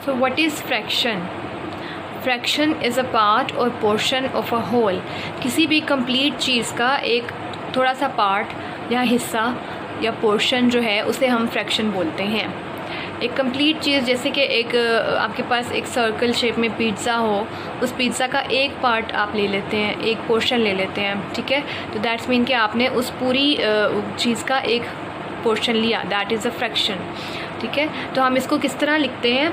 So what is fraction? Fraction is a part और portion of a whole. किसी भी complete चीज़ का एक थोड़ा सा पार्ट या हिस्सा या पोर्शन जो है उसे हम फ्रैक्शन बोलते हैं। एक कंप्लीट चीज़ जैसे कि एक आपके पास एक सर्कल शेप में पिज़्ज़ा हो, उस पिज़्ज़ा का एक पार्ट आप ले लेते हैं, एक पोर्शन ले लेते हैं, ठीक है, तो दैट्स मीन कि आपने उस पूरी चीज़ का एक पोर्शन लिया, दैट इज़ अ फ्रैक्शन, ठीक है। तो हम इसको किस तरह लिखते हैं?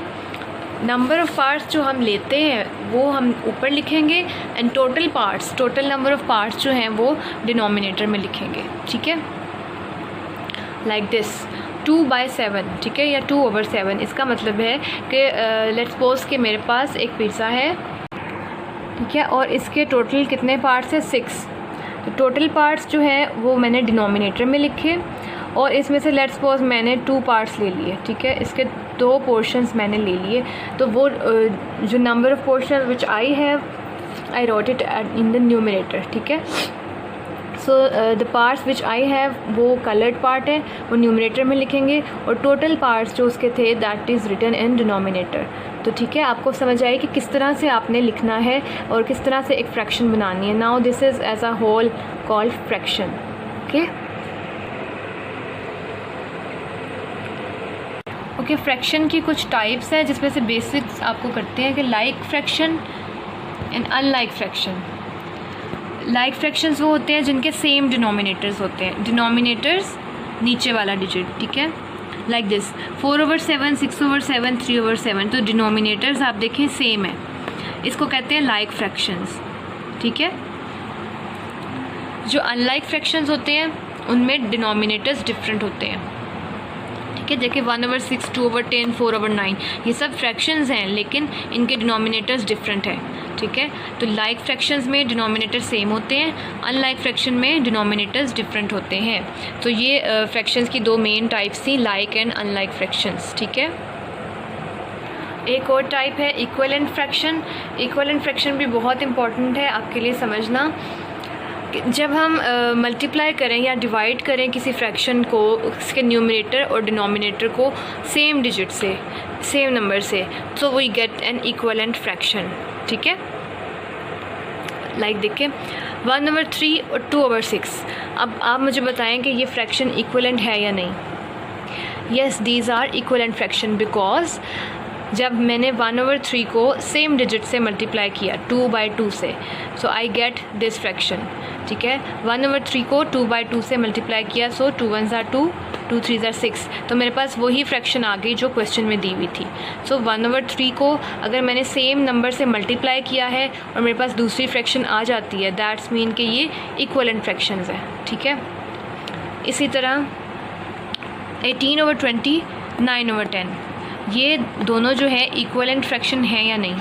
नंबर ऑफ़ पार्ट्स जो हम लेते हैं वो हम ऊपर लिखेंगे and total number of parts जो हैं वो डिनोमिनेटर में लिखेंगे, ठीक है, लाइक दिस 2/7, ठीक है, या 2/7। इसका मतलब है कि लेट्स सपोज कि मेरे पास एक पिज़्ज़ा है, ठीक है, और इसके टोटल कितने पार्ट्स हैं? 6। तो टोटल पार्ट्स जो है वो मैंने डिनोमिनेटर में लिखे और इसमें से लेट्स सपोज मैंने 2 पार्ट्स ले लिए, ठीक है, इसके 2 पोर्शंस मैंने ले लिए, तो वो जो number of portion which I have I wrote it in the numerator, ठीक है। So the parts which I have वो कलर्ड पार्ट है, वो न्यूमरेटर में लिखेंगे और टोटल पार्ट्स जो उसके थे that is written in denominator. तो ठीक है, आपको समझ आए कि किस तरह से आपने लिखना है और किस तरह से एक फ्रैक्शन बनानी है। Now this is as a whole called fraction, okay. Okay, fraction की कुछ टाइप्स है जिसमें से बेसिक्स आपको करते हैं कि like fraction and unlike fraction. Like fractions वो होते हैं जिनके सेम डिनोमिनेटर्स होते हैं, डिनोमिनेटर्स नीचे वाला डिजिट, ठीक है, लाइक दिस 4/7, 6/7, 3/7। तो डिनोमिनेटर्स आप देखें सेम है, इसको कहते हैं लाइक फ्रैक्शंस, ठीक है। जो अनलाइक फ्रैक्शंस होते हैं उनमें डिनोमिनेटर्स डिफरेंट होते हैं, ठीक है, जैसे 1/6, 2/10, 4/9, ये सब फ्रैक्शंस हैं लेकिन इनके डिनोमिनेटर्स डिफरेंट हैं, ठीक है। तो लाइक फ्रैक्शंस में डिनोमिनेटर सेम होते हैं, अनलाइक फ्रैक्शन में डिनोमिनेटर्स डिफरेंट होते हैं। तो ये फ्रैक्शंस की 2 मेन टाइप्स थी, लाइक एंड अनलाइक फ्रैक्शंस, ठीक है। एक और टाइप है इक्विवेलेंट फ्रैक्शन। इक्विवेलेंट फ्रैक्शन भी बहुत इंपॉर्टेंट है आपके लिए समझना। जब हम मल्टीप्लाई करें या डिवाइड करें किसी फ्रैक्शन को, उसके न्यूमरेटर और डिनोमिनेटर को सेम डिजिट से, सेम नंबर से, तो we get an equivalent fraction, ठीक है। लाइक देखिए 1/3 और 2/6। अब आप मुझे बताएं कि ये फ्रैक्शन इक्विवेलेंट है या नहीं। Yes, these are equivalent fraction because जब मैंने 1/3 को सेम डिजिट से मल्टीप्लाई किया 2/2 से, सो आई गेट दिस फ्रैक्शन, ठीक है। 1/3 को 2/2 से मल्टीप्लाई किया, सो 2 1s are 2, 2 3s are 6, तो मेरे पास वही फ्रैक्शन आ गई जो क्वेश्चन में दी हुई थी। सो 1/3 को अगर मैंने सेम नंबर से मल्टीप्लाई किया है और मेरे पास दूसरी फ्रैक्शन आ जाती है, दैट्स मीन कि ये इक्विवेलेंट फ्रैक्शंस है, ठीक है। इसी तरह 18/20, 9/10, ये दोनों जो है इक्विवेलेंट फ्रैक्शन है या नहीं।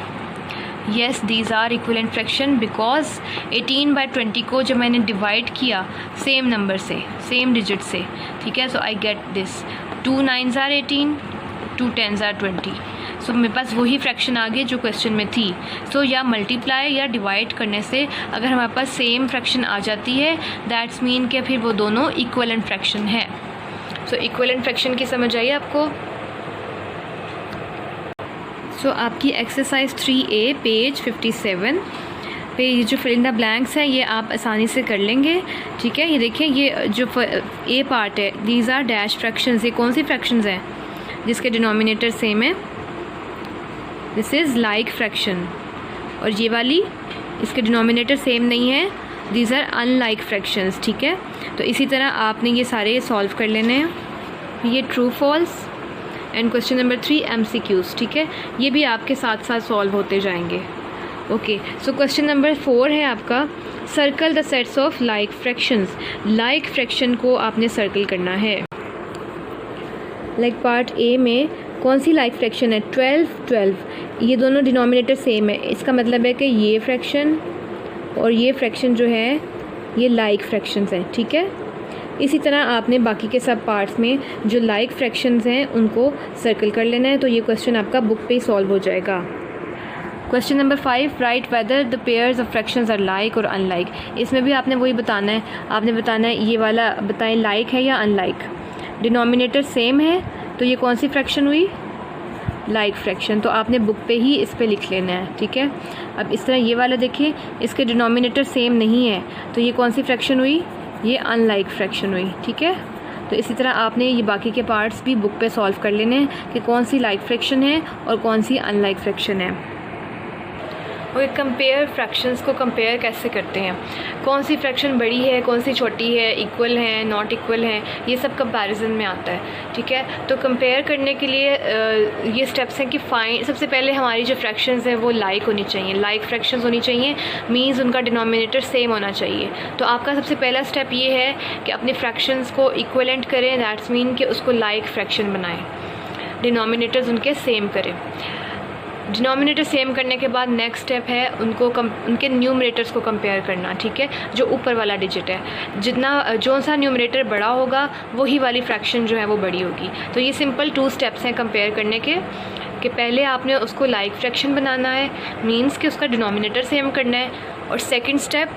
Yes, these are equivalent fraction because 18/20 को जब मैंने डिवाइड किया सेम नंबर से, सेम डिजिट से, ठीक है, so I get this 2 9s are 18, 2 10s are 20। सो मेरे पास वही फ्रैक्शन आ गई जो क्वेश्चन में थी। सो या मल्टीप्लाई या डिवाइड करने से अगर हमारे पास सेम फ्रैक्शन आ जाती है, दैट्स मीन कि फिर वो दोनों इक्विवेलेंट फ्रैक्शन है। सो इक्विवेलेंट फ्रैक्शन की समझ आई आपको। सो आपकी एक्सरसाइज 3A पेज 57 पे ये जो फिल इन द ब्लैंक्स है ये आप आसानी से कर लेंगे, ठीक है। ये देखिए ये जो ए पार्ट है, दीज आर डैश फ्रैक्शंस। ये कौन सी फ्रैक्शंस हैं जिसके डिनोमिनेटर सेम है? This is like fraction. और ये वाली इसके डिनोमिनेटर सेम नहीं है, दीज आर अनलाइक फ्रैक्शंस, ठीक है। तो इसी तरह आपने ये सारे सॉल्व कर लेने हैं। ये true false and question number 3 MCQs, ठीक है, ये भी आपके साथ साथ सॉल्व होते जाएंगे। ओके, सो क्वेश्चन नंबर 4 है आपका, circle the sets of like fractions. Like fraction को आपने सर्कल करना है। लाइक पार्ट ए में कौन सी लाइक फ्रैक्शन है? 12 12, ये दोनों डिनोमिनेटर सेम है, इसका मतलब है कि ये फ्रैक्शन और ये फ्रैक्शन जो है ये लाइक फ्रैक्शंस हैं, ठीक है। इसी तरह आपने बाकी के सब पार्ट्स में जो लाइक फ्रैक्शंस हैं उनको सर्कल कर लेना है। तो ये क्वेश्चन आपका बुक पे ही सॉल्व हो जाएगा। Question number 5, write whether the pairs of fractions are like और अनलाइक। इसमें भी आपने वही बताना है, आपने बताना है ये वाला बताएं लाइक है या अनलाइक। डिनोमिनेटर सेम है तो ये कौन सी फ्रैक्शन हुई? लाइक फ्रैक्शन, तो आपने बुक पे ही इस पे लिख लेना है, ठीक है। अब इस तरह ये वाला देखिए, इसके डिनोमिनेटर सेम नहीं है, तो ये कौन सी फ्रैक्शन हुई, ये अनलाइक फ्रैक्शन हुई, ठीक है। तो इसी तरह आपने ये बाकी के पार्ट्स भी बुक पे सॉल्व कर लेने हैं कि कौन सी लाइक फ्रैक्शन है और कौन सी अनलाइक फ्रैक्शन है। और कंपेयर फ्रैक्शंस को कंपेयर कैसे करते हैं, कौन सी फ्रैक्शन बड़ी है, कौन सी छोटी है, इक्वल है, नॉट इक्वल है, ये सब कंपैरिजन में आता है, ठीक है। तो कंपेयर करने के लिए ये स्टेप्स हैं कि सबसे पहले हमारी जो फ्रैक्शंस हैं वो लाइक होनी चाहिए, लाइक फ्रैक्शंस होनी चाहिए, मीन्स उनका डिनोमिनेटर सेम होना चाहिए। तो आपका सबसे पहला स्टेप ये है कि अपने फ्रैक्शंस को इक्वलेंट करें, दैट्स मीन कि उसको लाइक फ्रैक्शन बनाएं, डिनोमिनेटर्स उनके सेम करें। डिनोमिनेटर सेम करने के बाद नेक्स्ट स्टेप है उनके न्यूमरेटर्स को कंपेयर करना, ठीक है, जो ऊपर वाला डिजिट है, जो सा न्यूमरेटर बड़ा होगा वही वाली फ्रैक्शन जो है वो बड़ी होगी। तो ये सिंपल 2 स्टेप्स हैं कंपेयर करने के, कि पहले आपने उसको लाइक फ्रैक्शन बनाना है, मीन्स कि उसका डिनोमिनेटर सेम करना है, और सेकेंड स्टेप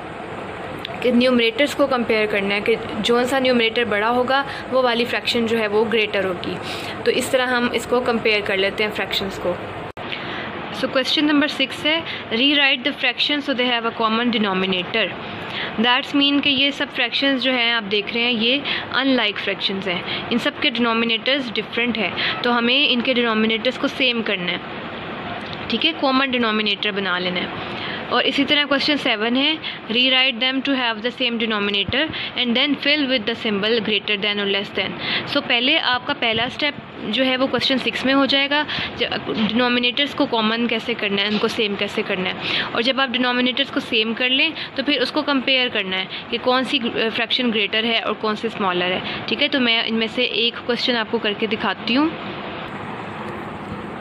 कि न्यूमरेटर्स को कंपेयर करना है कि जो सा न्यूमरेटर बड़ा होगा वो वाली फ्रैक्शन जो है वो ग्रेटर होगी। तो इस तरह हम इसको कंपेयर कर लेते हैं फ्रैक्शंस को। सो क्वेश्चन नंबर 6 है, री right the fraction so they have a common denominator. That's mean कि ये सब फ्रैक्शंस जो हैं आप देख रहे हैं ये अनलाइक फ्रैक्शंस हैं, इन सब के डिनोमिनेटर्स डिफरेंट है, तो हमें इनके डिनोमिनेटर्स को सेम करना है, ठीक है, कॉमन डिनोमिनेटर बना लेना है। और इसी तरह क्वेश्चन 7 है, rewrite them to have the same denominator and then fill with the symbol greater than और लेस दैन। सो पहले आपका पहला स्टेप जो है वो क्वेश्चन 6 में हो जाएगा, डिनोमिनेटर्स को कॉमन कैसे करना है, उनको सेम कैसे करना है, और जब आप डिनोमिनेटर्स को सेम कर लें तो फिर उसको कंपेयर करना है कि कौन सी फ्रैक्शन ग्रेटर है और कौन सी स्मॉलर है, ठीक है। तो मैं इनमें से एक क्वेश्चन आपको करके दिखाती हूँ।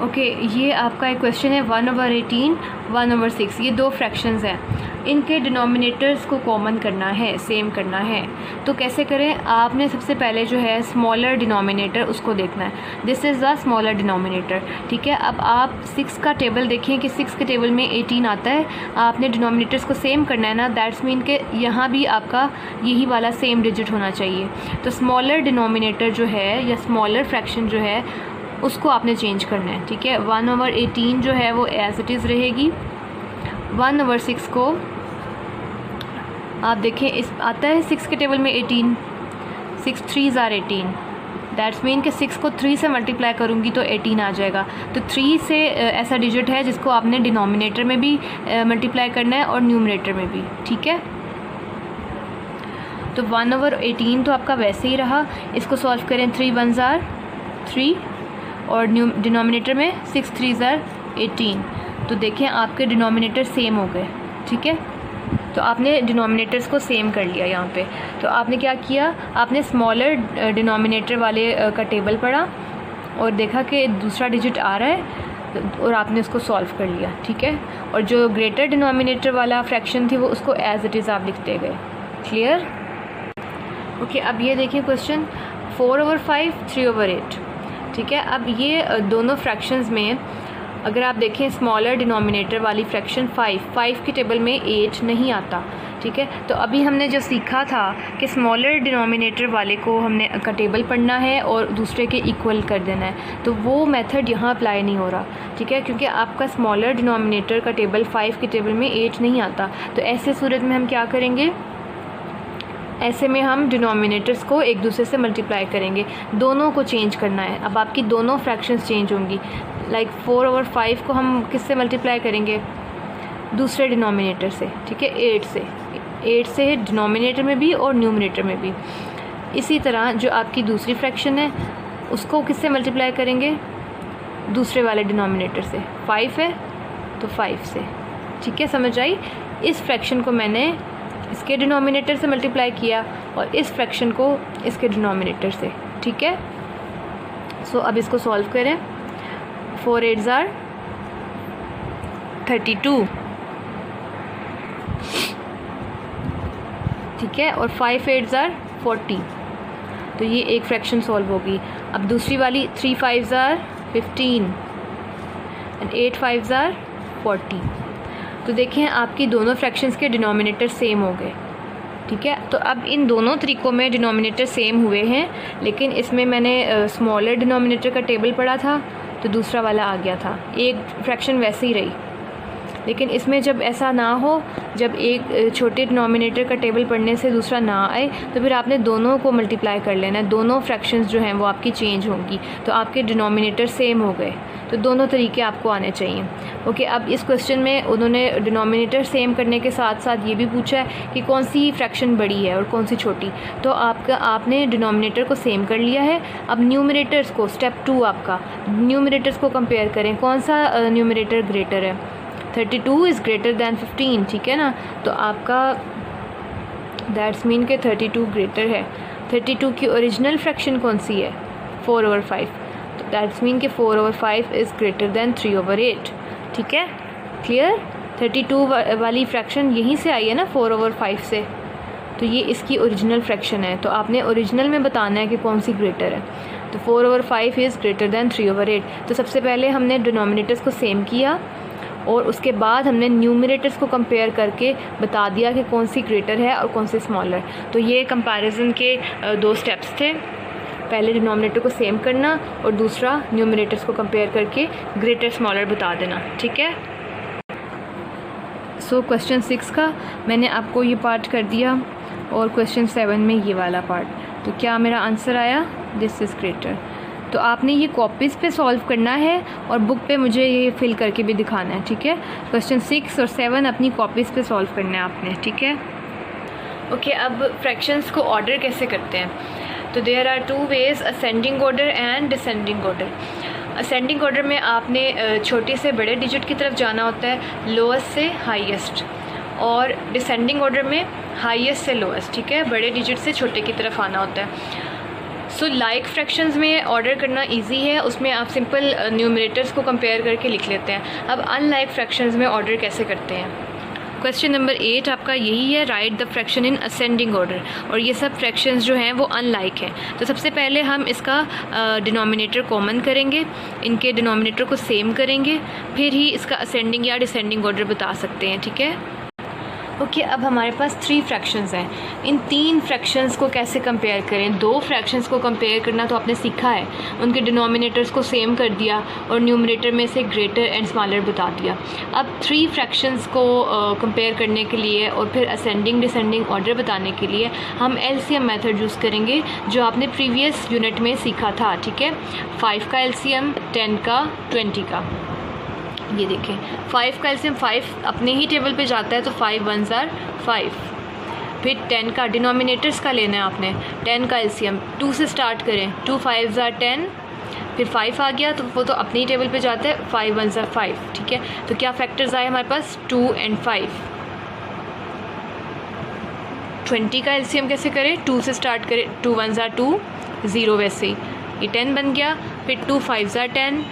ओके, ये आपका एक क्वेश्चन है 1/18, 1/6, ये 2 फ्रैक्शंस हैं, इनके डिनोमिनेटर्स को कॉमन करना है, सेम करना है। तो कैसे करें, आपने सबसे पहले जो है स्मॉलर डिनोमिनेटर उसको देखना है, this is the smaller denominator, ठीक है। अब आप 6 का टेबल देखें कि 6 के टेबल में 18 आता है, आपने डिनोमिनेटर्स को सेम करना है ना, दैट्स मीन कि यहाँ भी आपका यही वाला सेम डिजिट होना चाहिए। तो स्मॉलर डिनोमिनेटर जो है या स्मॉलर फ्रैक्शन जो है उसको आपने चेंज करना है, ठीक है। 1/18 जो है वो एज इट इज़ रहेगी, 1/6 को आप देखें इस आता है 6 के टेबल में 18, 6 3s are 18, दैट्स मीन कि 6 को 3 से मल्टीप्लाई करूँगी तो 18 आ जाएगा। तो 3 से ऐसा डिजिट है जिसको आपने डिनोमिनेटर में भी मल्टीप्लाई करना है और न्यूमरेटर में भी, ठीक है। तो 1/18 तो आपका वैसे ही रहा, इसको सॉल्व करें, 3 1s are 3 और डिनोमिनेटर में 6 3s are 18, तो देखें आपके डिनोमिनेटर सेम हो गए, ठीक है। तो आपने डिनोमिनेटर्स को सेम कर लिया यहाँ पे। तो आपने क्या किया, आपने स्मॉलर डिनोमिनेटर वाले का टेबल पढ़ा और देखा कि दूसरा डिजिट आ रहा है और आपने उसको सॉल्व कर लिया, ठीक है। और जो ग्रेटर डिनोमिनेटर वाला फ्रैक्शन थी वो उसको एज इट इज़ आप लिखते गए, क्लियर। ओके, अब ये देखिए क्वेश्चन 4/5, 3/8, ठीक है। अब ये दोनों फ्रैक्शंस में अगर आप देखें स्मॉलर डिनोमिनेटर वाली फ्रैक्शन 5 के टेबल में 8 नहीं आता, ठीक है। तो अभी हमने जो सीखा था कि स्मॉलर डिनोमिनेटर वाले को हमने का टेबल पढ़ना है और दूसरे के इक्वल कर देना है, तो वो मेथड यहाँ अप्लाई नहीं हो रहा, ठीक है, क्योंकि आपका स्मॉलर डिनोमिनेटर का टेबल 5 के टेबल में 8 नहीं आता। तो ऐसे सूरत में हम क्या करेंगे, ऐसे में हम डिनोमिनेटर्स को एक दूसरे से मल्टीप्लाई करेंगे, दोनों को चेंज करना है। अब आपकी दोनों फ्रैक्शंस चेंज होंगी, लाइक 4/5 को हम किससे मल्टीप्लाई करेंगे, दूसरे डिनोमिनेटर से, ठीक है, 8 से डिनोमिनेटर में भी और न्यूमरेटर में भी। इसी तरह जो आपकी दूसरी फ्रैक्शन है उसको किससे मल्टीप्लाई करेंगे, दूसरे वाले डिनोमिनेटर से, 5 है तो 5 से, ठीक है, समझ आई। इस फ्रैक्शन को मैंने इसके डिनोमिनेटर से मल्टीप्लाई किया और इस फ्रैक्शन को इसके डिनोमिनेटर से, ठीक है। सो अब इसको सॉल्व करें, 4 8s are 32, ठीक है, और 5 8s are 40, तो ये एक फ्रैक्शन सॉल्व होगी। अब दूसरी वाली 3 5s are 15 and 8 5s are 40, तो देखें आपकी दोनों फ्रैक्शंस के डिनोमिनेटर सेम हो गए, ठीक है। तो अब इन दोनों तरीक़ों में डिनोमिनेटर सेम हुए हैं, लेकिन इसमें मैंने स्मॉलर डिनोमिनेटर का टेबल पढ़ा था तो दूसरा वाला आ गया था, एक फ्रैक्शन वैसे ही रही। लेकिन इसमें जब ऐसा ना हो, जब एक छोटे डिनोमिनेटर का टेबल पढ़ने से दूसरा ना आए, तो फिर आपने दोनों को मल्टीप्लाई कर लेना है, दोनों फ्रैक्शंस जो हैं वो आपकी चेंज होंगी, तो आपके डिनोमिनेटर सेम हो गए। तो दोनों तरीके आपको आने चाहिए। ओके, अब इस क्वेश्चन में उन्होंने डिनोमिनेटर सेम करने के साथ साथ ये भी पूछा है कि कौन सी फ्रैक्शन बड़ी है और कौन सी छोटी। तो आपने डिनोमिनेटर को सेम कर लिया है। अब न्यूमरेटर्स को, स्टेप 2 आपका, न्यूमरेटर्स को कंपेयर करें, कौन सा न्यूमरेटर ग्रेटर है। 32 इज़ ग्रेटर दैन 15, ठीक है ना। तो आपका दैट्स मीन के 32 ग्रेटर है। 32 की ओरिजिनल फ्रैक्शन कौन सी है, 4/5, तो दैट्स मीन के 4/5 इज़ ग्रेटर दैन 3/8, ठीक है, क्लियर। 32 वाली फ्रैक्शन यहीं से आई है ना, 4/5 से, तो ये इसकी ओरिजिनल फ्रैक्शन है। तो आपने ओरिजिनल में बताना है कि कौन सी ग्रेटर है। तो 4/5 इज़ ग्रेटर दैन 3/8। तो सबसे पहले हमने डिनोमिनेटर्स को सेम किया और उसके बाद हमने न्यूमरेटर्स को कंपेयर करके बता दिया कि कौन सी ग्रेटर है और कौन सी स्मॉलर। तो ये कंपैरिजन के 2 स्टेप्स थे, पहले डिनोमिनेटर को सेम करना और दूसरा न्यूमरेटर्स को कंपेयर करके ग्रेटर स्मॉलर बता देना, ठीक है। सो क्वेश्चन 6 का मैंने आपको ये पार्ट कर दिया और क्वेश्चन 7 में ये वाला पार्ट। तो क्या मेरा आंसर आया, दिस इज़ ग्रेटर। तो आपने ये कॉपीज़ पे सॉल्व करना है और बुक पे मुझे ये फिल करके भी दिखाना है, ठीक है। क्वेश्चन 6 और 7 अपनी कॉपीज़ पे सॉल्व करना है आपने, ठीक है। ओके, अब फ्रैक्शंस को ऑर्डर कैसे करते हैं। तो there are 2 ways, ascending order and descending order. Ascending order में आपने छोटे से बड़े डिजिट की तरफ जाना होता है, लोएस्ट से हाईएस्ट, और डिसेंडिंग ऑर्डर में हाईएस्ट से लोएस्ट, ठीक है, बड़े डिजिट से छोटे की तरफ आना होता है। सो लाइक फ्रैक्शंस में ऑर्डर करना इजी है, उसमें आप सिंपल न्यूमरेटर्स को कंपेयर करके लिख लेते हैं। अब अनलाइक फ्रैक्शंस में ऑर्डर कैसे करते हैं। क्वेश्चन नंबर 8 आपका यही है, right the fraction in ascending order. और ये सब फ्रैक्शंस जो हैं वो अनलाइक हैं। तो सबसे पहले हम इसका डिनोमिनेटर कॉमन करेंगे, इनके डिनोमिनेटर को सेम करेंगे, फिर ही इसका असेंडिंग या डिसेंडिंग ऑर्डर बता सकते हैं, ठीक है। ओके, अब हमारे पास 3 फ्रैक्शंस हैं। इन 3 फ्रैक्शंस को कैसे कंपेयर करें। 2 फ्रैक्शंस को कंपेयर करना तो आपने सीखा है, उनके डिनोमिनेटर्स को सेम कर दिया और न्यूमरेटर में से ग्रेटर एंड स्मॉलर बता दिया। अब 3 फ्रैक्शंस को कंपेयर करने के लिए और फिर असेंडिंग डिसेंडिंग ऑर्डर बताने के लिए हम एलसीएम मेथड यूज़ करेंगे, जो आपने प्रीवियस यूनिट में सीखा था, ठीक है। 5 का एलसीएम, 10 का, 20 का। ये देखें, 5 का एलसीएम 5 अपने ही टेबल पे जाता है, तो 5 1s are 5। फिर 10 का डिनोमिनेटर्स का लेना है आपने, 10 का एलसीएम 2 से स्टार्ट करें, 2 5s are 10, फिर 5 आ गया तो वो तो अपने ही टेबल पे जाता है, 5 1s are 5, ठीक है। तो क्या फैक्टर्स आए हमारे पास, 2 and 5। 20 का एलसीएम कैसे करें, 2 से स्टार्ट करें, 2 1s are 2, 0 वैसे ही, ये 10 बन गया। फिर 2 5s are 10,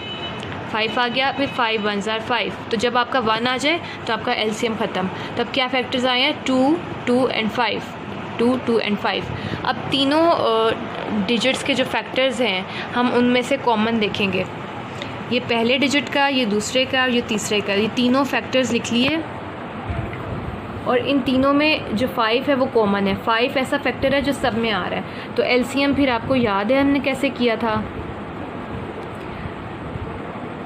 5 आ गया, फिर 5 1s are 5। तो जब आपका 1 आ जाए तो आपका एलसीएम ख़त्म। तब क्या फैक्टर्स आए हैं, 2 2 and 5, 2 2 and 5। अब तीनों डिजिट्स के जो फैक्टर्स हैं हम उनमें से कॉमन देखेंगे, ये पहले डिजिट का, ये दूसरे का, ये तीसरे का, ये तीनों फैक्टर्स लिख लिए। और इन तीनों में जो 5 है वो कॉमन है। 5 ऐसा फैक्टर है जो सब में आ रहा है। तो एलसीएम फिर आपको याद है हमने कैसे किया था,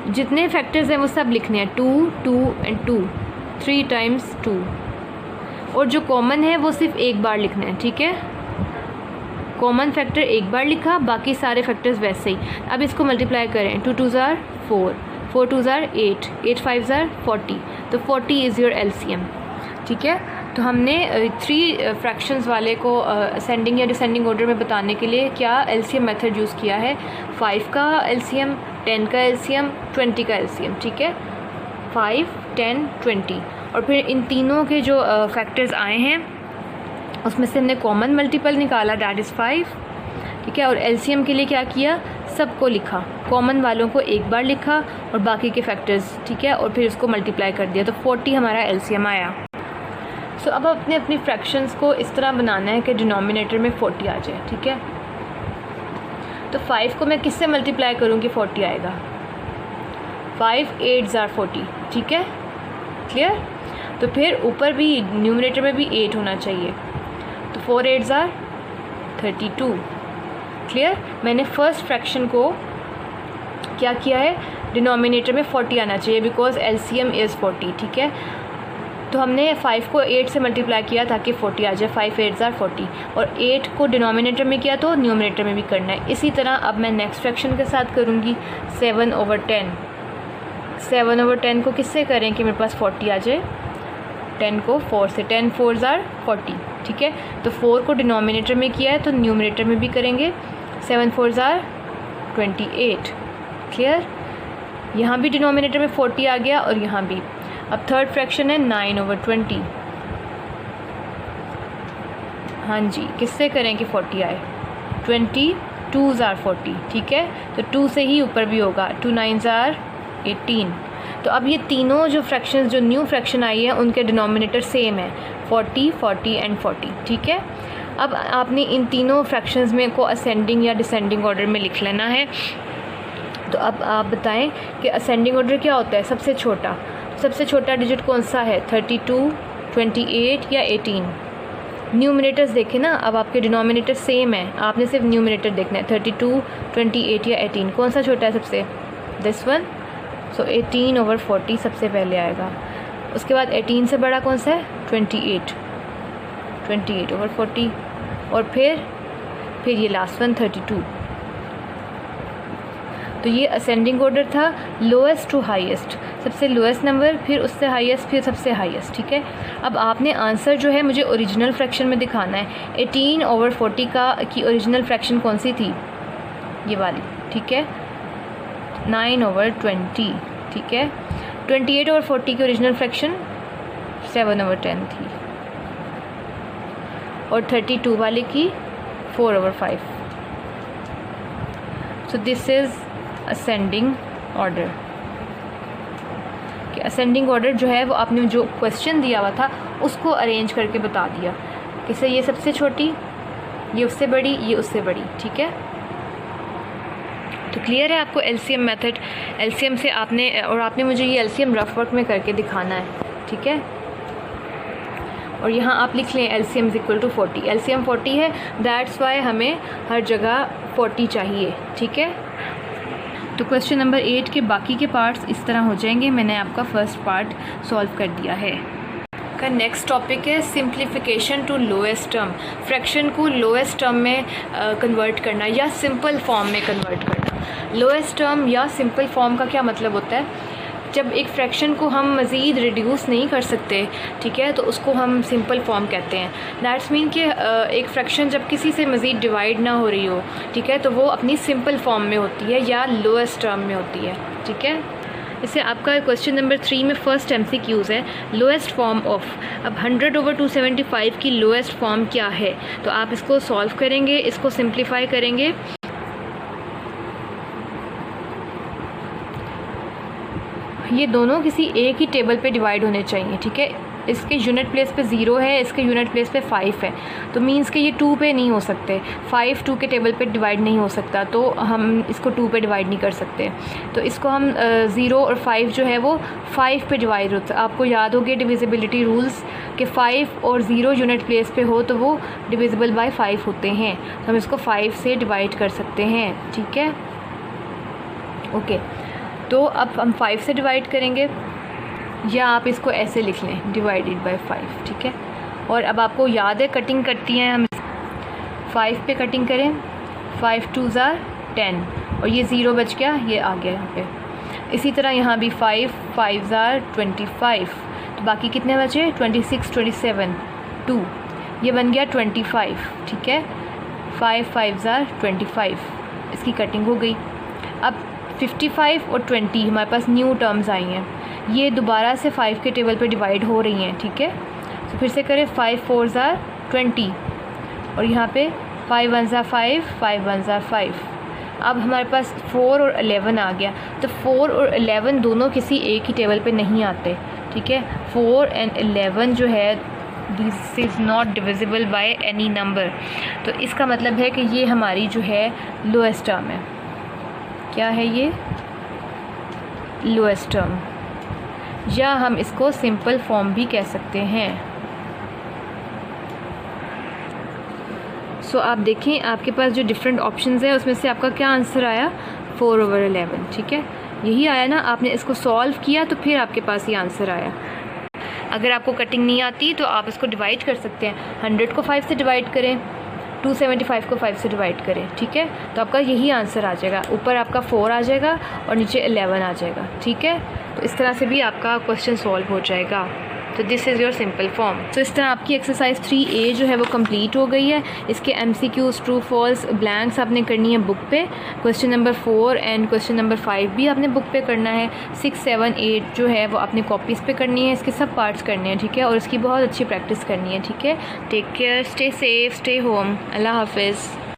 जितने फैक्टर्स हैं वो सब लिखने हैं, 2 2 and 2, 3 times 2। और जो कॉमन है वो सिर्फ एक बार लिखना है, ठीक है। कॉमन फैक्टर एक बार लिखा, बाकी सारे फैक्टर्स वैसे ही। अब इसको मल्टीप्लाई करें, 2 2s are 4, 4 2s are 8, 8 5s are 40। तो 40 इज़ योर एलसीएम, ठीक है। तो हमने 3 फ्रैक्शंस वाले को असेंडिंग या डिसेंडिंग ऑर्डर में बताने के लिए क्या एलसीएम मेथड यूज़ किया है, 5 का एलसीएम, 10 का एलसीएम, 20 का एलसीएम, ठीक है। 5 10 20। और फिर इन तीनों के जो फैक्टर्स आए हैं उसमें से हमने कॉमन मल्टीपल निकाला, दैट इज़ 5, ठीक है। और एलसीएम के लिए क्या किया, सबको लिखा, कॉमन वालों को एक बार लिखा और बाकी के फैक्टर्स, ठीक है, और फिर उसको मल्टीप्लाई कर दिया, तो 40 हमारा एलसीएम आया। सो अब अपने अपनी फ्रैक्शंस को इस तरह बनाना है कि डिनोमिनेटर में 40 आ जाए, ठीक है। तो 5 को मैं किससे मल्टीप्लाई करूँगी, 40 आएगा। 5 8s are 40, ठीक है, क्लियर। तो फिर ऊपर भी न्यूमरेटर में भी 8 होना चाहिए, तो 4 8s are 32, क्लियर। मैंने फर्स्ट फ्रैक्शन को क्या किया है, डिनोमिनेटर में 40 आना चाहिए बिकॉज LCM इज़ 40, ठीक है। तो हमने 5 को 8 से मल्टीप्लाई किया ताकि 40 आ जाए, 5 8 ज़ार 40, और 8 को डिनोमिनेटर में किया तो न्यूमरेटर में भी करना है। इसी तरह अब मैं नेक्स्ट फ्रैक्शन के साथ करूँगी 7/10। 7/10 को किससे करें कि मेरे पास 40 आ जाए, 10 को 4 से, 10 4 ज़ार 40, ठीक है। तो 4 को डिनोमिनेटर में किया है तो न्यूमरेटर में भी करेंगे, 7 4 ज़ार 28, क्लियर। यहाँ भी डिनोमिनेटर में 40 आ गया और यहाँ भी। अब थर्ड फ्रैक्शन है 9/20, हाँ जी, किससे करें कि 40 आए, 22 ज़ार 40, ठीक है। तो 2 से ही ऊपर भी होगा, 2 9 ज़ार 18। तो अब ये तीनों जो फ्रैक्शंस, जो न्यू फ्रैक्शन आई है, उनके डिनोमिनेटर सेम है, 40 40 एंड 40, ठीक है। अब आपने इन तीनों फ्रैक्शंस में को असेंडिंग या डिसेंडिंग ऑर्डर में लिख लेना है। तो अब आप बताएं कि असेंडिंग ऑर्डर क्या होता है, सबसे छोटा डिजिट कौन सा है, 32 28 या 18। न्यूमरेटर्स देखें ना, अब आपके डिनोमिनेटर सेम है, आपने सिर्फ न्यूमरेटर देखना है, 32 28 या 18, कौन सा छोटा है सबसे, दिस वन। सो 18/40 सबसे पहले आएगा। उसके बाद 18 से बड़ा कौन सा है, 28 28/40, और फिर ये लास्ट वन 32। तो ये असेंडिंग ऑर्डर था, लोएस्ट टू हाईएस्ट, सबसे लोएस्ट नंबर, फिर उससे हाईएस्ट, फिर सबसे हाईएस्ट, ठीक है। अब आपने आंसर जो है मुझे ओरिजिनल फ्रैक्शन में दिखाना है। 18/40 की ओरिजिनल फ्रैक्शन कौन सी थी, ये वाली, ठीक है, 9/20, ठीक है। 28/40 की ओरिजिनल फ्रैक्शन 7/10 थी, और 32 वाले की 4/5। So this is ascending order. कि असेंडिंग ऑर्डर जो है वो आपने जो क्वेश्चन दिया हुआ था उसको अरेंज करके बता दिया, किसे ये सबसे छोटी, ये उससे बड़ी, ये उससे बड़ी, ठीक है। तो क्लियर है आपको LCM मेथड, LCM से आपने मुझे ये LCM रफ वर्क में करके दिखाना है, ठीक है। और यहाँ आप लिख लें LCM is equal to 40, LCM 40 है, दैट्स वाई हमें हर जगह 40 चाहिए, ठीक है। तो क्वेश्चन नंबर 8 के बाकी के पार्ट्स इस तरह हो जाएंगे। मैंने आपका फर्स्ट पार्ट सॉल्व कर दिया है। का नेक्स्ट टॉपिक है simplification to lowest term, fraction को लोएस्ट टर्म में कन्वर्ट करना या सिंपल फॉर्म में कन्वर्ट करना। लोएस्ट टर्म या सिंपल फॉर्म का क्या मतलब होता है, जब एक फ्रैक्शन को हम मज़ीद रिड्यूस नहीं कर सकते, ठीक है, तो उसको हम सिंपल फॉर्म कहते हैं। दैट्स मीन कि एक फ्रैक्शन जब किसी से मज़ीद डिवाइड ना हो रही हो, ठीक है, तो वो अपनी सिंपल फॉर्म में होती है या लोएस्ट टर्म में होती है, ठीक है। इससे आपका क्वेश्चन नंबर 3 में फर्स्ट MCQs है, लोएस्ट फॉर्म ऑफ। अब 100/275 की लोएस्ट फॉर्म क्या है, तो आप इसको सॉल्व करेंगे, इसको सिंप्लीफाई करेंगे। ये दोनों किसी एक ही टेबल पे डिवाइड होने चाहिए, ठीक है। इसके यूनिट प्लेस पे 0 है, इसके यूनिट प्लेस पे 5 है, तो मींस कि ये 2 पे नहीं हो सकते, 5 2 के टेबल पे डिवाइड नहीं हो सकता, तो हम इसको 2 पे डिवाइड नहीं कर सकते। तो इसको हम 0 और 5 जो है वो 5 पे डिवाइड होता है। आपको याद होगी डिविजिबिलिटी रूल्स कि 5 और 0 यूनिट प्लेस पे हो तो वो डिविजिबल बाय 5 होते हैं, तो हम इसको 5 से डिवाइड कर सकते हैं, ठीक है, ओके। तो अब हम 5 से डिवाइड करेंगे, या आप इसको ऐसे लिख लें, डिवाइडेड बाय 5, ठीक है। और अब आपको याद है कटिंग करती हैं हम, 5 पे कटिंग करें, 5 2 ज़ार 10, और ये 0 बच गया, ये आ गया यहाँ पे। इसी तरह यहाँ भी 5 5 ज़ार 25, तो बाकी कितने बचे, 26 27 2, ये बन गया 25, ठीक है। 5 5 ज़ार 25, इसकी कटिंग हो गई। अब 55 और 20 हमारे पास न्यू टर्म्स आई हैं, ये दोबारा से 5 के टेबल पे डिवाइड हो रही हैं, ठीक है। तो फिर से करें, 5 4 ज़ार 20, और यहाँ पे 5 1 ज़ार 5 5 1 ज़ार 5। अब हमारे पास 4 और 11 आ गया, तो 4 और 11 दोनों किसी एक ही टेबल पे नहीं आते, ठीक है। 4 एंड 11 जो है this is not divisible by any number, तो इसका मतलब है कि ये हमारी जो है लोएस्ट टर्म है। क्या है ये, लोएस्ट टर्म, या हम इसको सिंपल फॉर्म भी कह सकते हैं। सो आप देखें आपके पास जो डिफरेंट ऑप्शंस है उसमें से आपका क्या आंसर आया, 4/11, ठीक है। यही आया ना, आपने इसको सॉल्व किया तो फिर आपके पास ये आंसर आया। अगर आपको कटिंग नहीं आती तो आप इसको डिवाइड कर सकते हैं। 100 को 5 से डिवाइड करें, 275 को 5 से डिवाइड करें, ठीक है, तो आपका यही आंसर आ जाएगा। ऊपर आपका 4 आ जाएगा और नीचे 11 आ जाएगा, ठीक है। तो इस तरह से भी आपका क्वेश्चन सॉल्व हो जाएगा। तो this is your simple form. तो इस तरह आपकी एक्सरसाइज 3A जो है वो कंप्लीट हो गई है। इसके MCQs, ट्रू फॉल्स, ब्लैंक्स आपने करनी है बुक पे। Question number 4 and question number 5 भी आपने बुक पे करना है। 6, 7, 8 जो है वो आपने कॉपीज़ पे करनी है। इसके सब पार्ट्स करने हैं, ठीक है, और इसकी बहुत अच्छी प्रैक्टिस करनी है, ठीक है। Take care, stay safe, stay home. अल्लाह हाफिज़।